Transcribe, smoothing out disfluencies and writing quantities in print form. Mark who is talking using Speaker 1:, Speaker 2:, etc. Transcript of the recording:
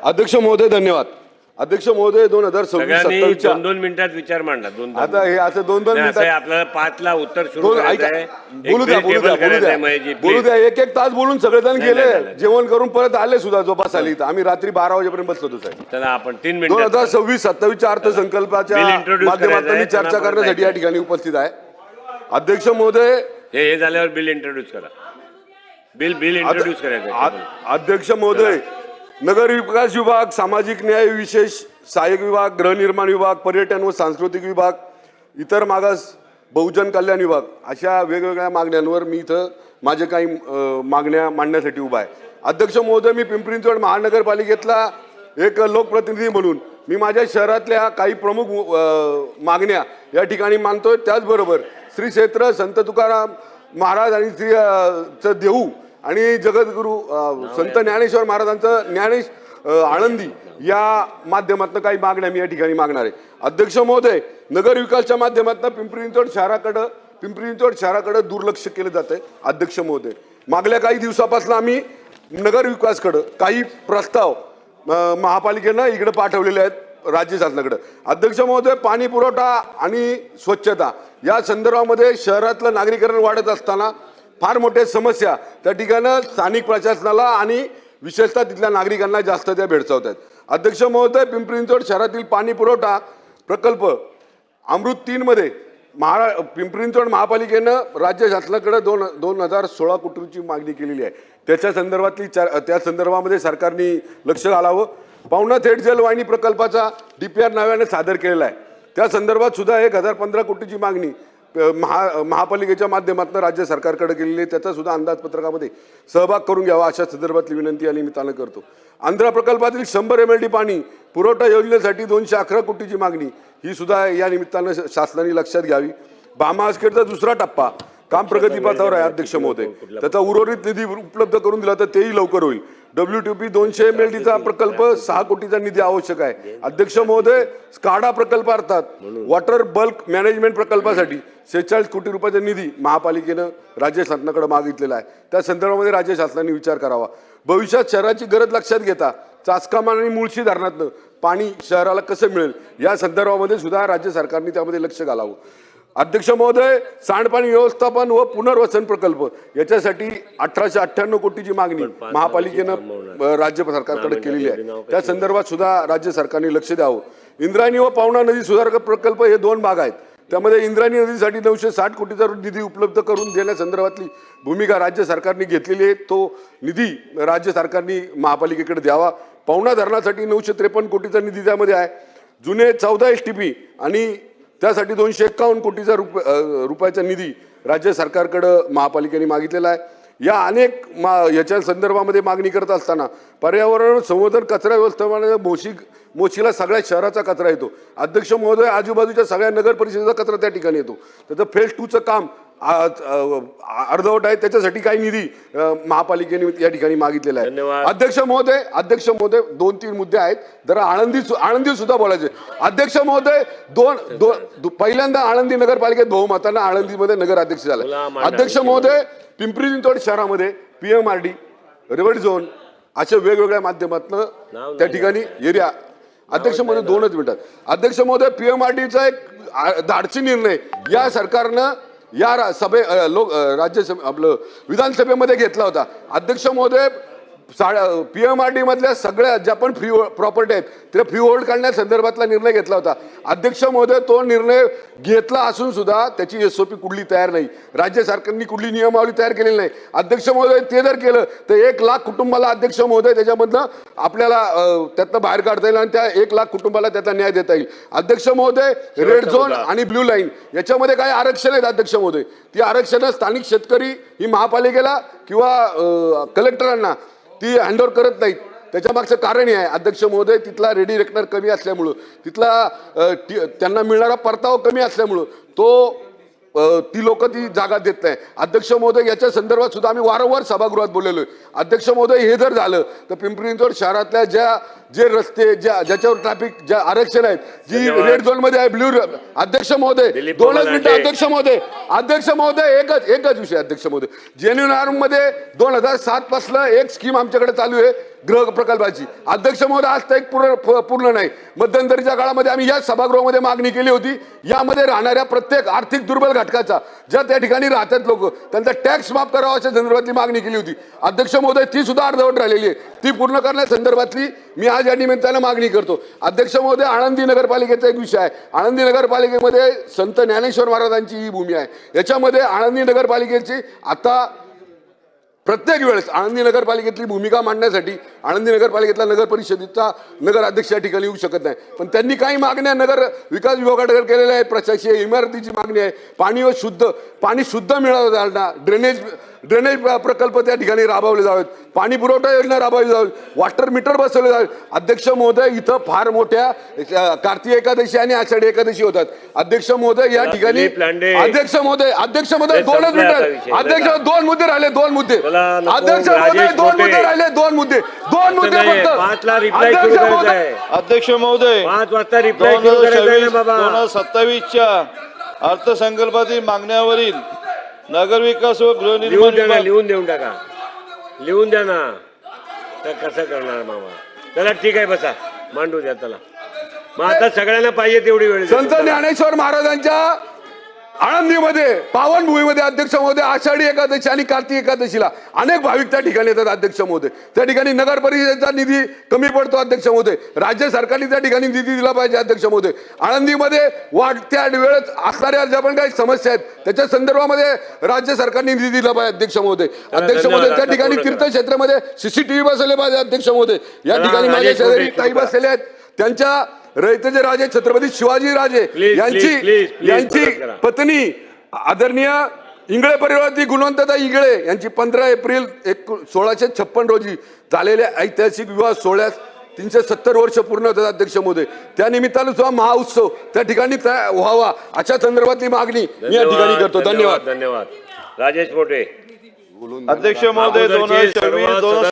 Speaker 1: अध्यक्ष महोदय धन्यवाद. अध्यक्ष महोदय 2026-27
Speaker 2: दोन मिनिटात विचार मांडा.
Speaker 1: आता हे असं दोन मिनिटात
Speaker 2: आपल्याला 5 ला उत्तर सुरू
Speaker 1: बोलू द्या. एक तास बोलून सगळेजण गेले, जेवण करून परत आले सुद्धा झोपास आली. आम्ही रात्री 12 वाजेपर्यंत बसलो होतो साहेब.
Speaker 2: चला आपण 3 मिनिट
Speaker 1: 2026-27 अर्थसंकल्पाच्या माध्यमातून चर्चा करण्यासाठी या ठिकाणी उपस्थित आहे. अध्यक्ष महोदय
Speaker 2: हे झाल्यावर बिल इंट्रोड्यूस करा. बिल इंट्रोड्यूस करायचं.
Speaker 1: अध्यक्ष महोदय, नगर विकास विभाग, सामाजिक न्याय विशेष सहाय्यक विभाग, गृहनिर्माण विभाग, पर्यटन व सांस्कृतिक विभाग, इतर मागास बहुजन कल्याण विभाग अशा वेगवेगळ्या मागण्यांवर मी इथं माझे काही मागण्या मांडण्यासाठी उभा आहे. अध्यक्ष महोदय, मी पिंपरी चिंचवड महानगरपालिकेतला एक लोकप्रतिनिधी म्हणून मी माझ्या शहरातल्या काही प्रमुख मागण्या या ठिकाणी मानतोय. त्याचबरोबर श्री क्षेत्र संत तुकाराम महाराज आणि श्री देऊ आणि जगद्गुरु संत ज्ञानेश्वर महाराजांचं ज्ञानेश आळंदी या माध्यमातून काही मागण्या मी या ठिकाणी मागणार आहे. अध्यक्ष महोदय, नगर विकासच्या माध्यमातून पिंपरी चिंचवड शहराकडे दुर्लक्ष केलं जात आहे. अध्यक्ष महोदय, मागल्या काही दिवसापासून आम्ही नगर विकासकडे काही प्रस्ताव महापालिकेनं इकडे पाठवलेले आहेत राज्य शासनाकडे. अध्यक्ष महोदय, पाणी पुरवठा आणि स्वच्छता या संदर्भामध्ये शहरातलं नागरीकरण वाढत असताना फार मोठ्या समस्या त्या ठिकाणी स्थानिक प्रशासनाला आणि विशेषतः तिथल्या नागरिकांना जास्त त्या भेडसावत आहेत. अध्यक्ष महोदय, पिंपरी चिंचवड शहरातील पाणी पुरवठा प्रकल्प अमृत 3 मध्ये पिंपरी चिंचवड महापालिकेनं राज्य शासनाकडे 2016 कोटीची मागणी केलेली आहे. त्या संदर्भामध्ये सरकारने लक्ष घालावं. पावना थेट जलवाहिनी प्रकल्पाचा DPR नव्याने सादर केलेला आहे. त्या संदर्भात सुद्धा 1015 कोटीची मागणी महापालिकेच्या माध्यमातून राज्य सरकारकडे केलेली आहे. त्याचा सुद्धा अंदाजपत्रकामध्ये सहभाग करून घ्यावा अशा संदर्भातली विनंती या निमित्तानं करतो. आंध्रा प्रकल्पातील 100 MLD पाणी पुरवठा योजनेसाठी 211 कोटीची मागणी ही सुद्धा या निमित्तानं शासनाने लक्षात घ्यावी. भामास्केटचा दुसरा टप्पा काम प्रगतीपथावर आहे. अध्यक्ष महोदय, त्याचा उर्वरित निधी उपलब्ध करून दिला तर तेही लवकर होईल. WTP 200 MLDचा प्रकल्प 6 कोटीचा निधी आवश्यक आहे. अध्यक्ष महोदय, स्काडा प्रकल्प अर्थात वॉटर बल्क मॅनेजमेंट प्रकल्पासाठी 46 कोटी रुपयाचा निधी महापालिकेनं राज्य शासनाकडे मागितलेला आहे. त्या संदर्भामध्ये राज्य शासनाने विचार करावा. भविष्यात शहराची गरज लक्षात घेता चासकामान आणि मुळशी धरणातनं पाणी शहराला कसं मिळेल या संदर्भामध्ये सुद्धा राज्य सरकारने त्यामध्ये लक्ष घालावं. अध्यक्ष महोदय, सांडपाणी व्यवस्थापन व पुनर्वसन प्रकल्प याच्यासाठी 1898 कोटीची मागणी महापालिकेनं राज्य सरकारकडे केलेली आहे. त्या संदर्भात सुद्धा राज्य सरकारने लक्ष द्यावं. इंद्रायणी व पावना नदी सुधारक प्रकल्प हे 2 भाग आहेत. त्यामध्ये इंद्रायणी नदीसाठी 960 कोटीचा निधी उपलब्ध करून देण्यासंदर्भातली भूमिका राज्य सरकारने घेतलेली आहे. तो निधी राज्य सरकारने महापालिकेकडे द्यावा. पावना धरणासाठी 953 कोटीचा निधी त्यामध्ये आहे. जुने 14 STP आणि त्यासाठी 251 कोटीचा रुपयाचा निधी राज्य सरकारकडं महापालिकेने मागितलेला आहे. या अनेक याच्या संदर्भामध्ये मागणी करत असताना पर्यावरण संवर्धन कचरा व्यवस्थापनाच्या मोशीला सगळ्या शहराचा कचरा येतो. अध्यक्ष महोदय, आजूबाजूच्या सगळ्या नगर परिषदेचा कचरा त्या ठिकाणी येतो. त्याचं फेज 2चं काम अर्धवट आहे. त्याच्यासाठी काही निधी महापालिकेने या ठिकाणी मागितलेला आहे. अध्यक्ष महोदय 2-3 मुद्दे आहेत. जरा आळंदी सुद्धा बोलायचे. अध्यक्ष महोदय, पहिल्यांदा आळंदी नगरपालिकेत बहुमतानं आळंदीमध्ये नगराध्यक्ष झाला. अध्यक्ष महोदय, पिंपरी चिंचवड शहरामध्ये PMRD, रेड झोन अशा वेगवेगळ्या माध्यमातून त्या ठिकाणी एरिया. अध्यक्ष महोदय 2च मिनिटात. अध्यक्ष महोदय, PMRDचा एक धाडसी निर्णय या सरकारनं या आपलं विधानसभेमध्ये घेतला होता. अध्यक्ष महोदय, PMRD मधल्या सगळ्या ज्या पण फ्री प्रॉपर्टी आहेत त्या फ्री होल्ड करण्यासंदर्भातला निर्णय घेतला होता. अध्यक्ष महोदय, तो निर्णय घेतला असून सुद्धा त्याची SOP कुठली तयार नाही. राज्य सरकारने कुठली नियमावली तयार केलेली नाही. अध्यक्ष महोदय, ते जर केलं तर 1 लाख कुटुंबाला अध्यक्ष महोदय त्याच्यामधनं आपल्याला त्यातनं बाहेर काढता येईल आणि त्या 1 लाख कुटुंबाला त्याचा न्याय देता येईल. अध्यक्ष महोदय, रेड झोन आणि ब्ल्यू लाईन याच्यामध्ये काही आरक्षण आहेत. अध्यक्ष महोदय, ती आरक्षण स्थानिक शेतकरी ही महापालिकेला किंवा कलेक्टरांना ती हँडओव्हर करत नाहीत. त्याच्या मागचं कारण हे आहे. अध्यक्ष महोदय, तिथला रेडी रेकनर कमी असल्यामुळं, तिथला त्यांना मिळणारा परतावा कमी असल्यामुळं ती लोक ती जागा देत नाही. अध्यक्ष महोदय, याच्या संदर्भात सुद्धा आम्ही वारंवार सभागृहात बोललेलो आहे. अध्यक्ष महोदय, हे जर झालं तर पिंपरी चिंचवड शहरातल्या जे रस्ते ज्याच्यावर ट्रॅफिक ज्या आरक्षण आहेत, जी रेड झोन मध्ये आहे, ब्ल्यू. अध्यक्ष महोदय 2 मिनिटं. अध्यक्ष महोदय एकच विषय. अध्यक्ष महोदय, जेन्युइन आर्म मध्ये 2007 पासून एक स्कीम आमच्याकडे चालू आहे. गृह प्रकल्पाची. अध्यक्ष महोदय आज एक पूर्ण नाही. मध्यंतरीच्या काळामध्ये आम्ही या सभागृहामध्ये मागणी केली होती, यामध्ये राहणाऱ्या प्रत्येक आर्थिक दुर्बल घटकाचा, ज्या त्या ठिकाणी राहतात लोक, त्यांचा टॅक्स माफ करावा अशा संदर्भातली मागणी केली होती. अध्यक्ष महोदय ती सुद्धा अर्धवट राहिलेली आहे. ती पूर्ण करण्यासंदर्भातली मी आज या निमित्तानं मागणी करतो. अध्यक्ष महोदय, आळंदी नगरपालिकेचा एक विषय आहे. आळंदी नगरपालिकेमध्ये संत ज्ञानेश्वर महाराजांची ही भूमी आहे. याच्यामध्ये आळंदी नगरपालिकेची आता प्रत्येक वेळेस आळंदी नगरपालिकेतली भूमिका मांडण्यासाठी आळंदी नगरपालिकेतला नगर परिषदेचा नगर अध्यक्ष या ठिकाणी येऊ शकत नाही. पण त्यांनी काही मागण्या नगर विकास विभागाकडे केलेल्या आहेत. प्रशासकीय इमारतीची मागणी आहे, पाणी शुद्ध मिळावं, ड्रेनेज प्रकल्प त्या ठिकाणी राबवले जावेत, पाणी पुरवठा योजना राबवली जावी, वॉटर मीटर बसवले जावे. अध्यक्ष महोदय, इथं फार मोठ्या कार्तिक एकादशी आणि आषाढी एकादशी होतात. अध्यक्ष महोदय, या ठिकाणी अध्यक्ष महोदय दोनच मिनिटं. अध्यक्ष, दोन मुद्दे राहिले, दोन मुद्दे. अध्यक्ष महोदय, दोन मुद्दे राहिले, दोन मुद्दे फक्त.
Speaker 2: 5 ला रिप्लाय सुरू करायचा आहे.
Speaker 3: अध्यक्ष महोदय,
Speaker 2: 5 वाजता रिप्लाय सुरू करायचा आहे ना बाबा.
Speaker 3: 2027च्या अर्थसंकल्पातील मागण्यावरील नगरविकास व गृहनिर्माण
Speaker 2: लिहून देऊन टाका, लिहून द्या ना. तर कसं करणार मामा? चला ठीक आहे, बसा, मांडू द्या त्याला. मग आता सगळ्यांना पाहिजे तेवढी वेळ.
Speaker 1: संत ज्ञानेश्वर महाराजांच्या आळंदीमध्ये पावनभूमीमध्ये अध्यक्ष महोदय आषाढी एकादशी आणि कार्तिक एकादशीला अनेक भाविक त्या ठिकाणी येतात. अध्यक्ष महोदय, त्या ठिकाणी नगर परिषदेचा निधी कमी पडतो. अध्यक्ष महोदय, राज्य सरकारने त्या ठिकाणी निधी दिला पाहिजे. अध्यक्ष महोदय, आळंदीमध्ये वाढत्या वेळेत असणाऱ्या ज्या पण काही समस्या आहेत त्याच्या संदर्भामध्ये राज्य सरकारने निधी दिला पाहिजे. अध्यक्ष महोदय, त्या ठिकाणी तीर्थक्षेत्रामध्ये सीसीटीव्ही बसवले पाहिजे. अध्यक्ष महोदय, या ठिकाणी माझ्या शेजारी काही बसलेले आहेत, त्यांच्या रयतेचे राजे छत्रपती शिवाजी राजे यांची पत्नी आदरणीय इंगळे परिवारातील गुणवंतता इंगळे यांची 15 एप्रिल 1656 रोजी झालेल्या ऐतिहासिक विवाह सोहळ्यास 370 वर्ष पूर्ण होतात. अध्यक्ष महोदय, त्या निमित्तानं सुद्धा महाउत्सव त्या ठिकाणी व्हावा अशा संदर्भातली मागणी मी या ठिकाणी करतो. धन्यवाद.
Speaker 2: धन्यवाद. राजेश मोठे.
Speaker 3: अध्यक्ष महोदय, 2026